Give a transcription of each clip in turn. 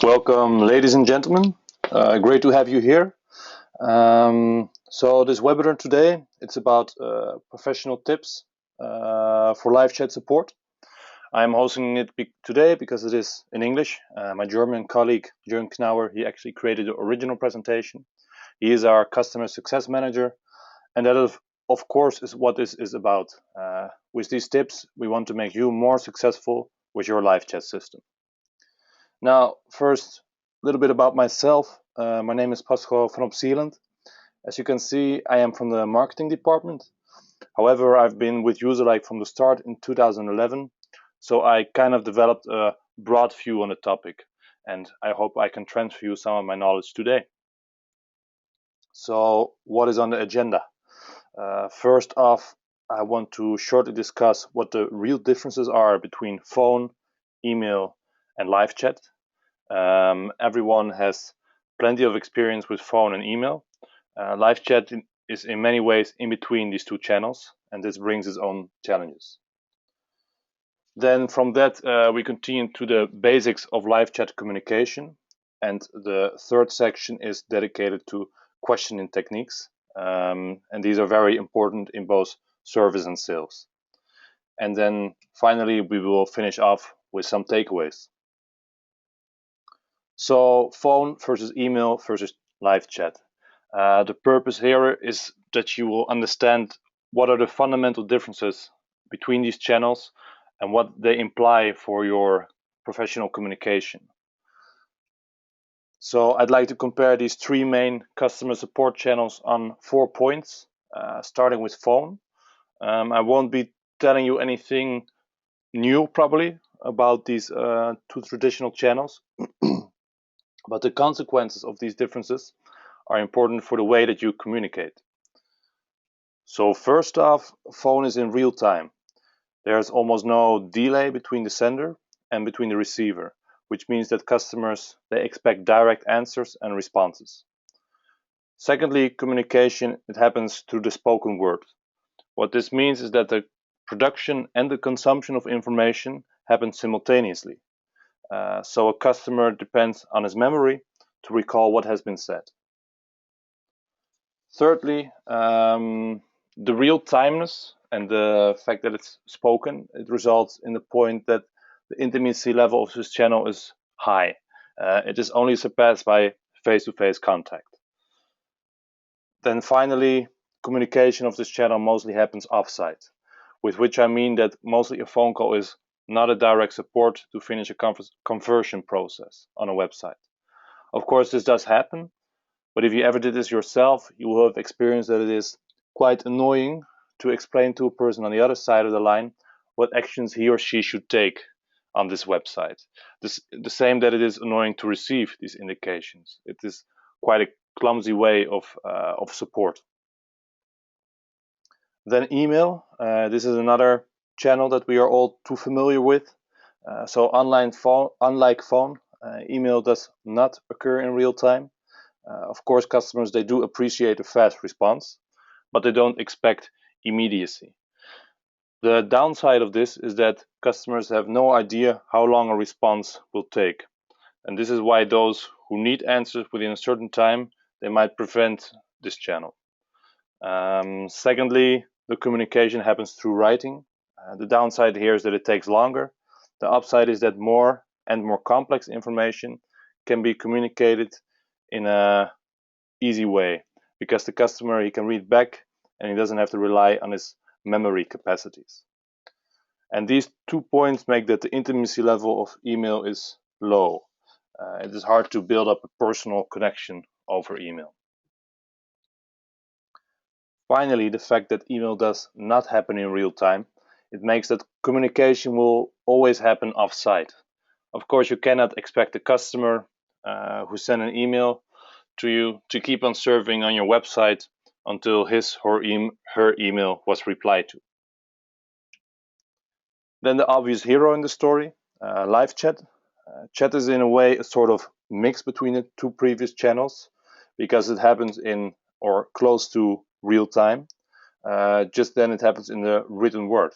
Welcome, ladies and gentlemen. Great to have you here. So this webinar today, it's about professional tips for live chat support. I'm hosting it today because it is in English. My German colleague, Jürgen Knauer, he actually created the original presentation. He is our customer success manager, and that of course is what this is about. With these tips, we want to make you more successful with your live chat system. Now, first, a little bit about myself. My name is Pascal from Zealand. As you can see, I am from the marketing department. However, I've been with UserLike from the start in 2011, so I kind of developed a broad view on the topic, and I hope I can transfer you some of my knowledge today. So, what is on the agenda? First off, I want to shortly discuss what the real differences are between phone, email, and live chat. Everyone has plenty of experience with phone and email. Live chat is in many ways in between these two channels, and this brings its own challenges. Then from that, we continue to the basics of live chat communication, and the third section is dedicated to questioning techniques, and these are very important in both service and sales. And then finally, we will finish off with some takeaways. So phone versus email versus live chat. The purpose here is that you will understand what are the fundamental differences between these channels and what they imply for your professional communication. So I'd like to compare these three main customer support channels on 4 points, starting with phone. I won't be telling you anything new probably about these two traditional channels, but the consequences of these differences are important for the way that you communicate. So first off, phone is in real time. There's almost no delay between the sender and between the receiver, which means that customers, they expect direct answers and responses. Secondly, communication, it happens through the spoken word. What this means is that the production and the consumption of information happen simultaneously. So a customer depends on his memory to recall what has been said. Thirdly, the real timeness and the fact that it's spoken, it results in the point that the intimacy level of this channel is high. It is only surpassed by face-to-face contact. Then finally, communication of this channel mostly happens off-site, with which I mean that mostly a phone call is not a direct support to finish a conversion process on a website. Of course, this does happen, but if you ever did this yourself, you will have experienced that it is quite annoying to explain to a person on the other side of the line what actions he or she should take on this website. The same that it is annoying to receive these indications. It is quite a clumsy way of support. Then email. This is another channel that we are all too familiar with. So unlike phone, email does not occur in real time. Of course, customers, they do appreciate a fast response, but they don't expect immediacy. The downside of this is that customers have no idea how long a response will take. And this is why those who need answers within a certain time, they might prevent this channel. Secondly, the communication happens through writing. The downside here is that it takes longer. The upside is that more and more complex information can be communicated in a easy way, because the customer, he can read back and he doesn't have to rely on his memory capacities. And these 2 points make that the intimacy level of email is low. It is hard to build up a personal connection over email. Finally, the fact that email does not happen in real time, it makes that communication will always happen off-site. Of course, you cannot expect the customer who sent an email to you to keep on serving on your website until his or her email was replied to. Then the obvious hero in the story, live chat. Chat is in a way a sort of mix between the two previous channels, because it happens in or close to real time. Just then it happens in the written word.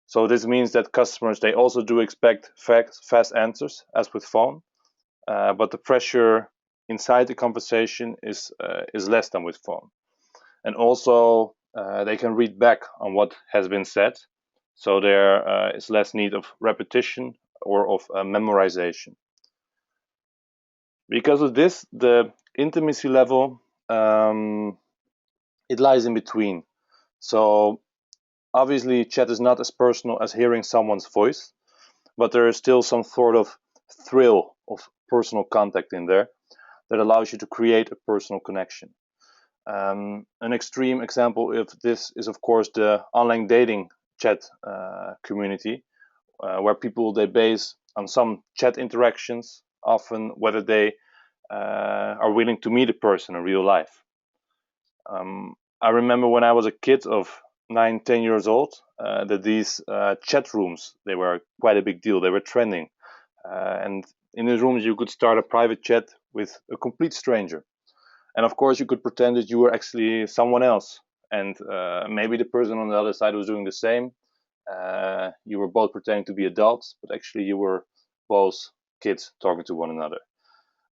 So this means that customers, they also do expect fast answers as with phone, but the pressure inside the conversation is less than with phone. And also they can read back on what has been said, so there is less need of repetition or of memorization. Because of this, the intimacy level, it lies in between. So obviously chat is not as personal as hearing someone's voice, but there is still some sort of thrill of personal contact in there that allows you to create a personal connection. An extreme example of this is, of course, the online dating chat community, where people, they base on some chat interactions, often whether they are willing to meet a person in real life. I remember when I was a kid of 9, 10 years old, that these chat rooms, they were quite a big deal. They were trending. And in these rooms, you could start a private chat with a complete stranger. And of course, you could pretend that you were actually someone else. And maybe the person on the other side was doing the same. You were both pretending to be adults, but actually you were both kids talking to one another.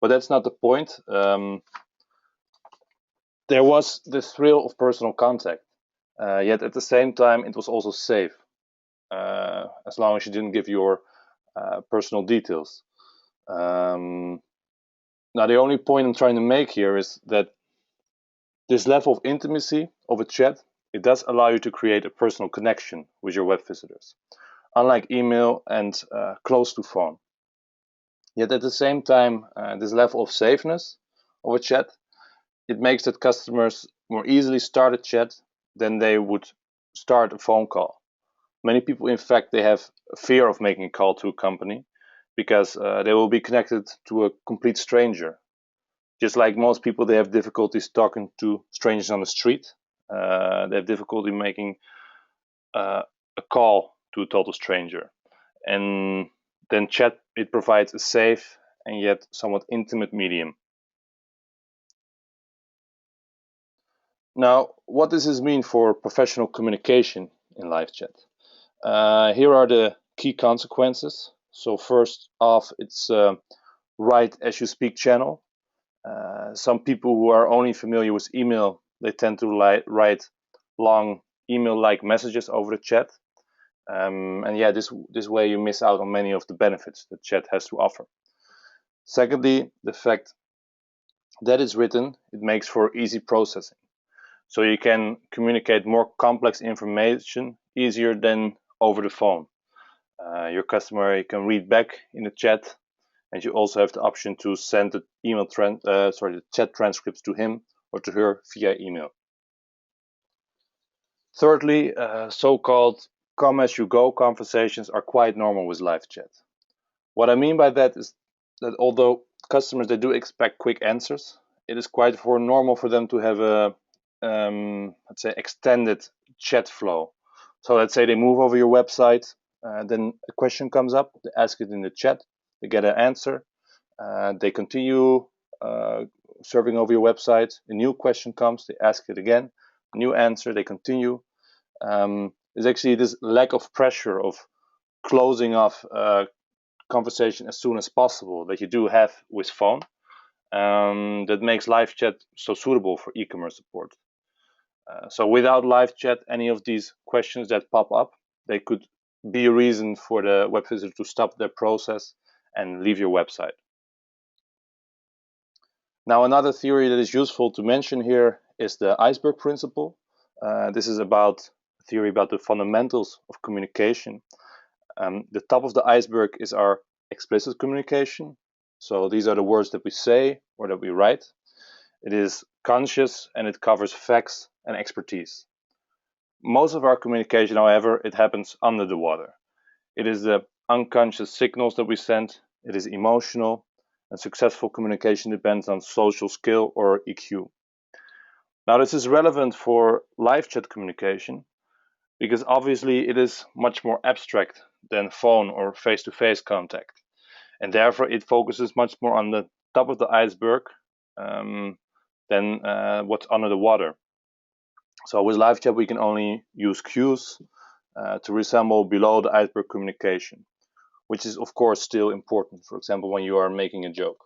But that's not the point. There was the thrill of personal contact, yet at the same time, it was also safe, as long as you didn't give your personal details. Now, the only point I'm trying to make here is that this level of intimacy of a chat, it does allow you to create a personal connection with your web visitors, unlike email and close to phone. Yet at the same time, this level of safeness of a chat, it makes that customers more easily start a chat than they would start a phone call. Many people, in fact, they have a fear of making a call to a company because they will be connected to a complete stranger. Just like most people, they have difficulties talking to strangers on the street. They have difficulty making a call to a total stranger. And then chat, it provides a safe and yet somewhat intimate medium. Now, what does this mean for professional communication in live chat? Here are the key consequences. So first off, it's write as you speak channel. Some people who are only familiar with email, they tend to write long email-like messages over the chat. And yeah, this way you miss out on many of the benefits that chat has to offer. Secondly, the fact that it's written, it makes for easy processing. So you can communicate more complex information easier than over the phone. Your customer can read back in the chat, and you also have the option to send the the chat transcripts to him or to her via email. Thirdly, so-called come-as-you-go conversations are quite normal with live chat. What I mean by that is that although customers, they do expect quick answers, it is quite normal for them to have a let's say extended chat flow. So let's say they move over your website, then a question comes up, they ask it in the chat, they get an answer, they continue surfing over your website, a new question comes, they ask it again, new answer, they continue. There's actually this lack of pressure of closing off conversation as soon as possible that you do have with phone, that makes live chat so suitable for e-commerce support. So without live chat, any of these questions that pop up, they could be a reason for the web visitor to stop their process and leave your website. Now, another theory that is useful to mention here is the Iceberg Principle. This is a theory about the fundamentals of communication. The top of the iceberg is our explicit communication. So these are the words that we say or that we write. It is conscious and it covers facts and expertise. Most of our communication, however, it happens under the water. It is the unconscious signals that we send. It is emotional, and successful communication depends on social skill or EQ. Now, this is relevant for live chat communication because obviously it is much more abstract than phone or face-to-face contact. And therefore, it focuses much more on the top of the iceberg than what's under the water. So with live chat, we can only use cues to resemble below the iceberg communication. which is of course still important, for example, when you are making a joke.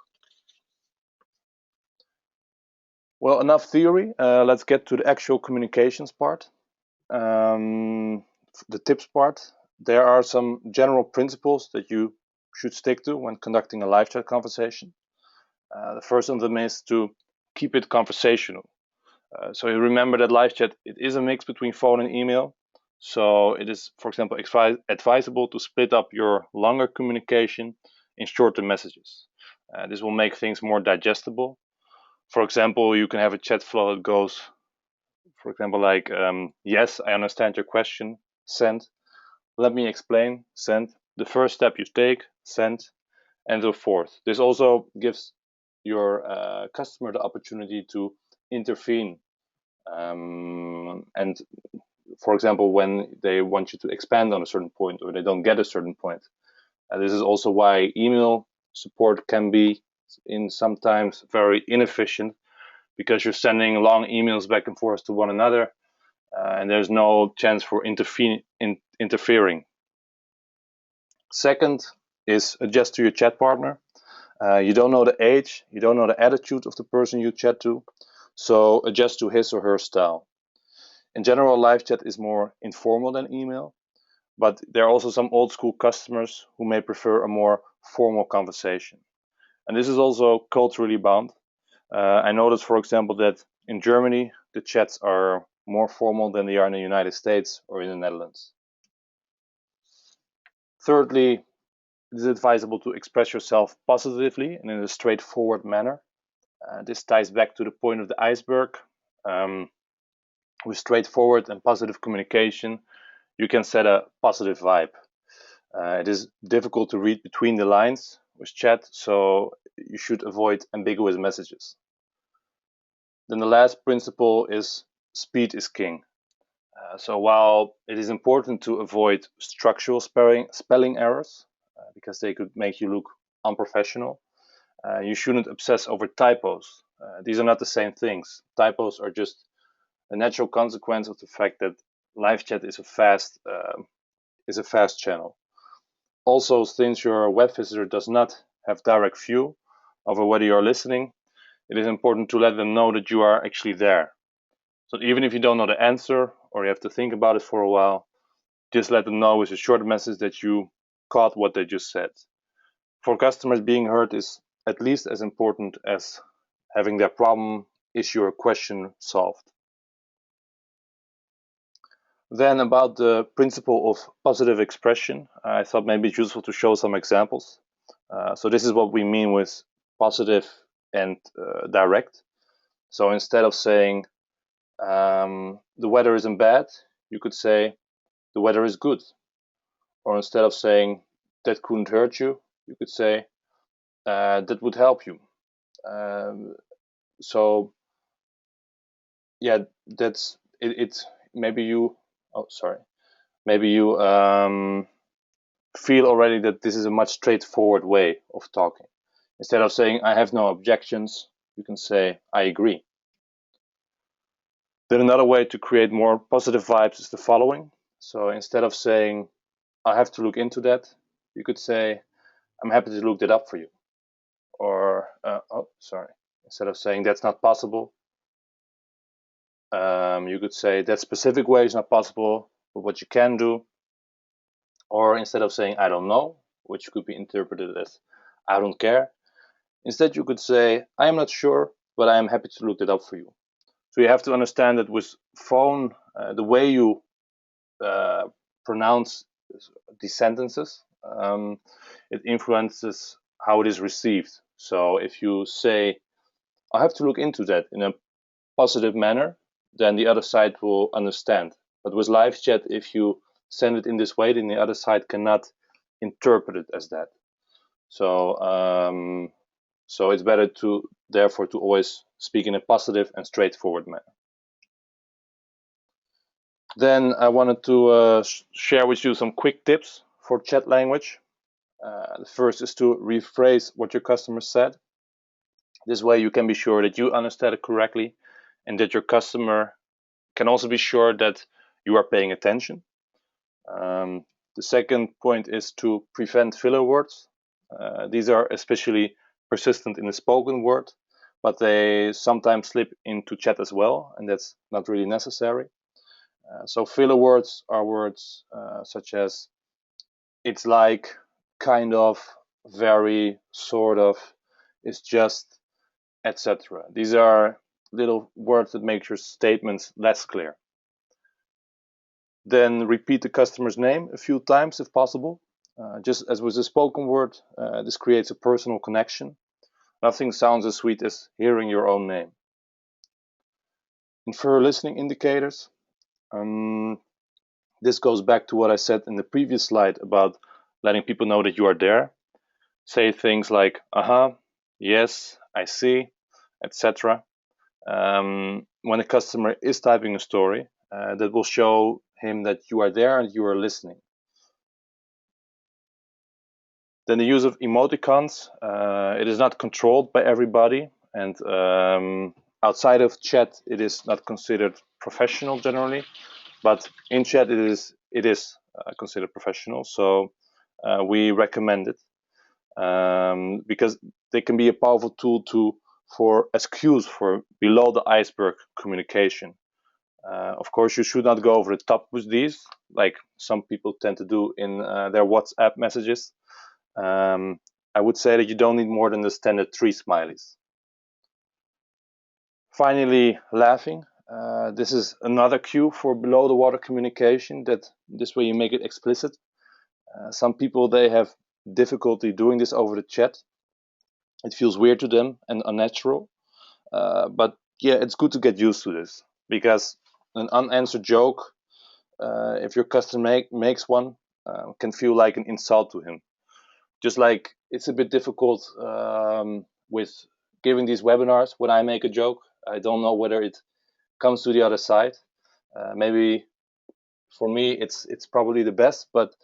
Well, enough theory. Let's get to the actual communications part. The tips part. There are some general principles that you should stick to when conducting a live chat conversation. The first of them is to keep it conversational. So you remember that live chat, it is a mix between phone and email. So it is, for example, advisable to split up your longer communication in shorter messages. This will make things more digestible. For example, you can have a chat flow that goes, for example, like, yes, I understand your question, send. Let me explain, send. The first step you take, send, and so forth. This also gives your customer the opportunity to intervene. And for example, when they want you to expand on a certain point or they don't get a certain point. This is also why email support can be sometimes very inefficient, because you're sending long emails back and forth to one another, and there's no chance for interfering. Second is adjust to your chat partner. You don't know the age, you don't know the attitude of the person you chat to, so adjust to his or her style. In general, live chat is more informal than email, but there are also some old school customers who may prefer a more formal conversation. And this is also culturally bound. I noticed, for example, that in Germany, the chats are more formal than they are in the United States or in the Netherlands. Thirdly, it is advisable to express yourself positively and in a straightforward manner. This ties back to the point of the iceberg. With straightforward and positive communication, you can set a positive vibe. It is difficult to read between the lines with chat, so you should avoid ambiguous messages. Then the last principle is speed is king. So while it is important to avoid structural spelling errors, because they could make you look unprofessional, you shouldn't obsess over typos. These are not the same things. Typos are just a natural consequence of the fact that live chat is a fast channel. Also, since your web visitor does not have direct view over whether you're listening, it is important to let them know that you are actually there. So even if you don't know the answer or you have to think about it for a while, just let them know with a short message that you caught what they just said. For customers, being heard is at least as important as having their problem, issue, or question solved. Then about the principle of positive expression, I thought maybe it's useful to show some examples. So this is what we mean with positive and direct. So instead of saying the weather isn't bad, you could say the weather is good. Or instead of saying that couldn't hurt you, you could say that would help you. So yeah, that's it. Maybe you. Oh, sorry. Maybe you feel already that this is a much straightforward way of talking. Instead of saying I have no objections, you can say I agree. Then another way to create more positive vibes is the following. So instead of saying I have to look into that, you could say I'm happy to look that up for you. Or instead of saying that's not possible, you could say that specific way is not possible, but what you can do. Or instead of saying I don't know, which could be interpreted as I don't care, instead you could say I am not sure, but I am happy to look that up for you. So you have to understand that with phone, the way you pronounce these sentences, it influences how it is received. So if you say I have to look into that in a positive manner, then the other side will understand. But with live chat, if you send it in this way, then the other side cannot interpret it as that. So so it's better to therefore to always speak in a positive and straightforward manner. Then I wanted to share with you some quick tips for chat language. The first is to rephrase what your customer said. This way you can be sure that you understand it correctly and that your customer can also be sure that you are paying attention. The second point is to prevent filler words. These are especially persistent in the spoken word, but they sometimes slip into chat as well, and that's not really necessary. So filler words are words such as it's like, kind of, very, sort of, it's just, etc. These are little words that make your statements less clear. Then repeat the customer's name a few times if possible. Just as with a spoken word, this creates a personal connection. Nothing sounds as sweet as hearing your own name. Infer listening indicators. This goes back to what I said in the previous slide about letting people know that you are there. Say things like, yes, I see, etc. When a customer is typing a story, that will show him that you are there and you are listening. Then the use of emoticons. It is not controlled by everybody, and outside of chat, it is not considered professional generally, but in chat it is considered professional. So we recommend it because they can be a powerful tool for as cues for below the iceberg communication. Of course, you should not go over the top with these, like some people tend to do in their WhatsApp messages. I would say that you don't need more than the standard 3 smileys. Finally, laughing. This is another cue for below the water communication, that this way you make it explicit. Some people, they have difficulty doing this over the chat. It feels weird to them and unnatural. But yeah, it's good to get used to this, because an unanswered joke, if your customer makes one, can feel like an insult to him. Just like it's a bit difficult with giving these webinars. When I make a joke, I don't know whether it comes to the other side. Maybe for me it's probably the best, but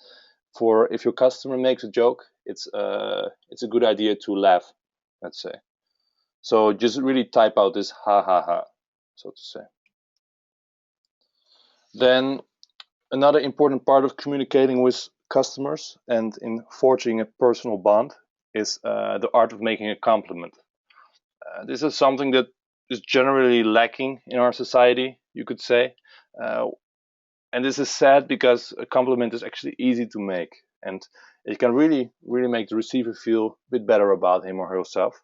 for if your customer makes a joke, it's a good idea to laugh, let's say. So just really type out this ha ha ha, so to say. Then another important part of communicating with customers and in forging a personal bond is the art of making a compliment. This is something that is generally lacking in our society, you could say. And this is sad because a compliment is actually easy to make, and it can really make the receiver feel a bit better about him or herself.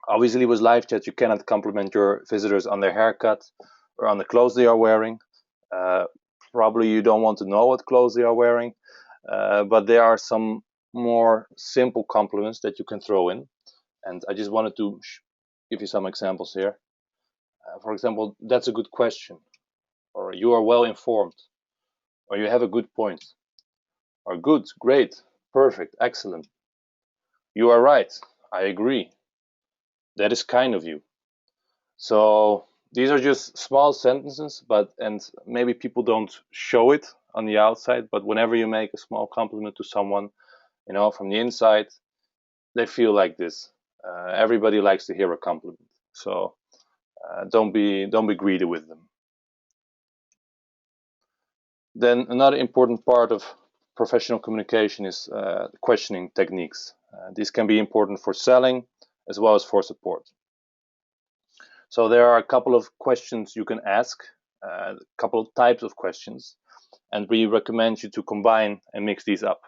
Obviously, with live chat, you cannot compliment your visitors on their haircut or on the clothes they are wearing. Probably you don't want to know what clothes they are wearing, but there are some more simple compliments that you can throw in. And I just wanted to give you some examples here. For example, that's a good question, or you are well informed, or you have a good point, or good, great, perfect, excellent. You are right, I agree. That is kind of you. So these are just small sentences, and maybe people don't show it on the outside, but whenever you make a small compliment to someone, from the inside, they feel like this. Everybody likes to hear a compliment, so don't be greedy with them. Then another important part of professional communication is questioning techniques. These can be important for selling as well as for support. So there are a couple of questions you can ask, a couple of types of questions, and we recommend you to combine and mix these up.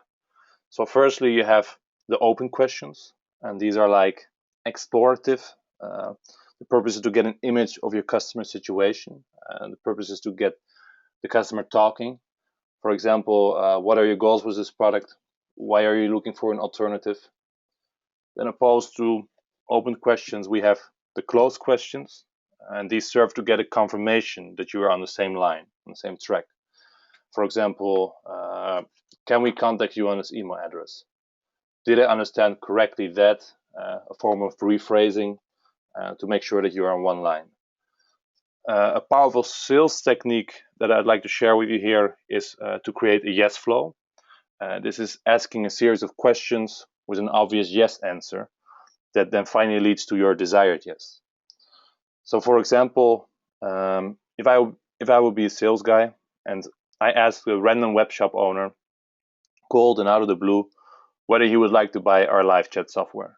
So firstly, you have the open questions, and these are like explorative. The purpose is to get an image of your customer situation, and the purpose is to get the customer talking. For example, what are your goals with this product? Why are you looking for an alternative? Then opposed to open questions, we have the closed questions, and these serve to get a confirmation that you are on the same line, on the same track. For example, can we contact you on this email address? Did I understand correctly that? A form of rephrasing to make sure that you are on one line. A powerful sales technique that I'd like to share with you here is to create a yes flow. This is asking a series of questions with an obvious yes answer that then finally leads to your desired yes. So for example, if I would be a sales guy and I asked a random web shop owner, cold and out of the blue, whether he would like to buy our live chat software.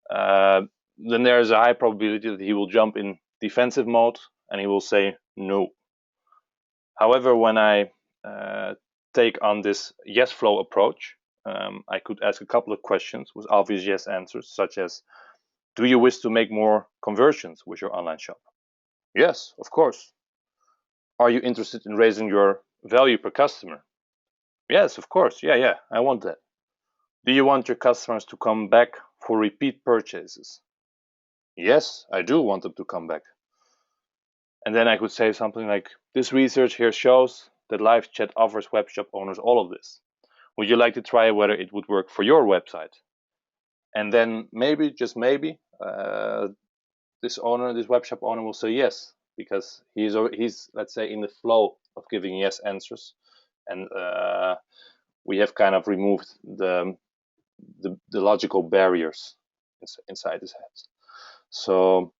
Then there is a high probability that he will jump in defensive mode and he will say no. However, when I take on this yes flow approach, I could ask a couple of questions with obvious yes answers, such as, do you wish to make more conversions with your online shop? Yes, of course. Are you interested in raising your value per customer? Yes, of course. Yeah, I want that. Do you want your customers to come back for repeat purchases? Yes, I do want them to come back. And then I could say something like, this research here shows that live chat offers webshop owners all of this. Would you like to try whether it would work for your website? And then maybe, just maybe, this webshop owner will say yes, because he's let's say in the flow of giving yes answers, and we have kind of removed the logical barriers inside his head. So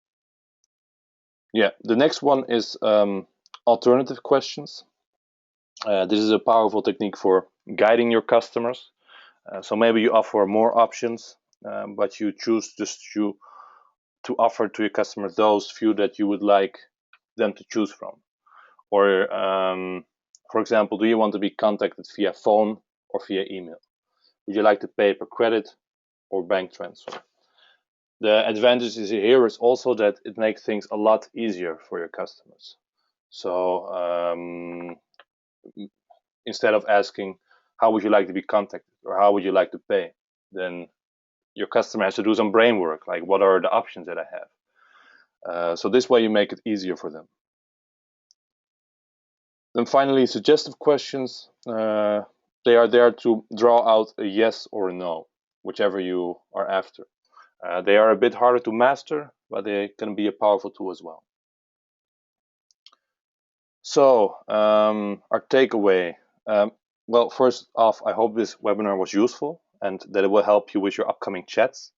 yeah, the next one is alternative questions. This is a powerful technique for guiding your customers. So maybe you offer more options, but you choose just to offer to your customers those few that you would like them to choose from. Or, for example, do you want to be contacted via phone or via email? Would you like to pay per credit or bank transfer? The advantage here is also that it makes things a lot easier for your customers. So instead of asking, how would you like to be contacted or how would you like to pay, then your customer has to do some brain work, like what are the options that I have. So this way you make it easier for them. Then finally, suggestive questions. They are there to draw out a yes or a no, whichever you are after. They are a bit harder to master, but they can be a powerful tool as well. So our takeaway. Well, first off, I hope this webinar was useful and that it will help you with your upcoming chats.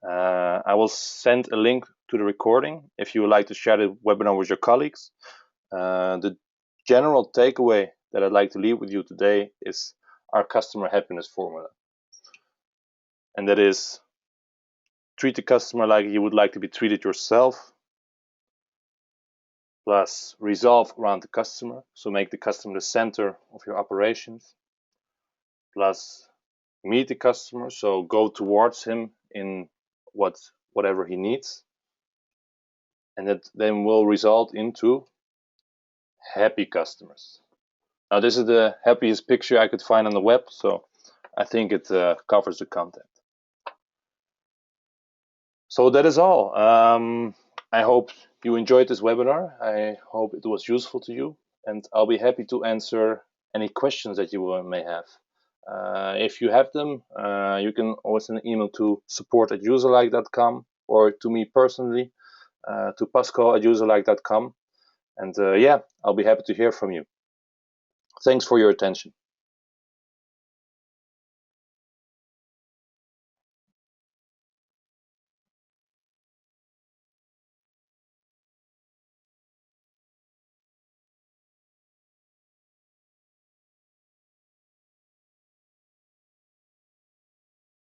I will send a link to the recording if you would like to share the webinar with your colleagues. The general takeaway that I'd like to leave with you today is our customer happiness formula. And that is, treat the customer like you would like to be treated yourself, plus resolve around the customer, so make the customer the center of your operations, plus meet the customer, so go towards him in whatever he needs, and that then will result into happy customers. Now, this is the happiest picture I could find on the web, so I think it covers the content. So that is all. I hope you enjoyed this webinar. I hope it was useful to you, and I'll be happy to answer any questions that you may have. If you have them, you can always send an email to support@userlike.com or to me personally, to pascal@userlike.com. And yeah, I'll be happy to hear from you. Thanks for your attention.